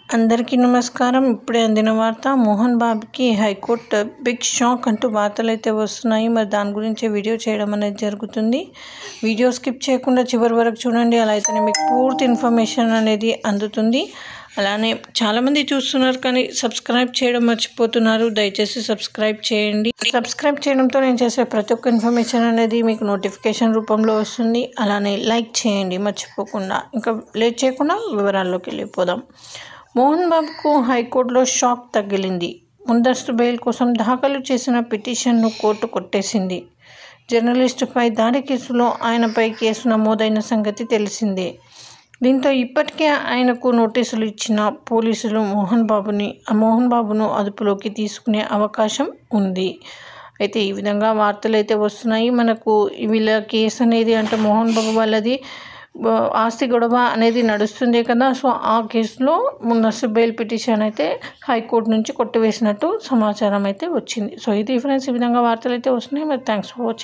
అందరికీ నమస్కారం. ఇప్పుడే అందిన వార్త, మోహన్ బాబుకి హైకోర్టు బిగ్ షాక్ అంటూ వార్తలైతే వస్తున్నాయి. మరి దాని గురించి వీడియో చేయడం అనేది జరుగుతుంది. వీడియో స్కిప్ చేయకుండా చివరి వరకు చూడండి. అలా అయితేనే మీకు పూర్తి ఇన్ఫర్మేషన్ అనేది అందుతుంది. అలానే చాలామంది చూస్తున్నారు కానీ సబ్స్క్రైబ్ చేయడం మర్చిపోతున్నారు. దయచేసి సబ్స్క్రైబ్ చేయండి. సబ్స్క్రైబ్ చేయడంతో నేను చేసే ప్రతి ఒక్క ఇన్ఫర్మేషన్ అనేది మీకు నోటిఫికేషన్ రూపంలో వస్తుంది. అలానే లైక్ చేయండి మర్చిపోకుండా. ఇంకా లేట్ చేయకుండా వివరాల్లోకి వెళ్ళిపోదాం. మోహన్ బాబుకు హైకోర్టులో షాక్ తగిలింది. ముందస్తు బెయిల్ కోసం దాఖలు చేసిన పిటిషన్ను కోర్టు కొట్టేసింది. జర్నలిస్టుపై దాడి కేసులో ఆయనపై కేసు నమోదైన సంగతి తెలిసిందే. దీంతో ఇప్పటికే ఆయనకు నోటీసులు ఇచ్చిన పోలీసులు మోహన్ బాబును అదుపులోకి తీసుకునే అవకాశం ఉంది. అయితే ఈ విధంగా వార్తలు అయితే వస్తున్నాయి. మనకు వీళ్ళ కేసు అనేది అంటే మోహన్ బాబు వాళ్ళది ఆస్తి గొడవ అనేది నడుస్తుంది కదా. సో ఆ కేసులో ముందస్తు బెయిల్ పిటిషన్ అయితే హైకోర్టు నుంచి కొట్టివేసినట్టు సమాచారం అయితే వచ్చింది. సో ఇది ఫ్రెండ్స్, ఈ విధంగా వార్తలు అయితే వస్తున్నాయి. మరి థ్యాంక్స్ ఫర్ వాచింగ్.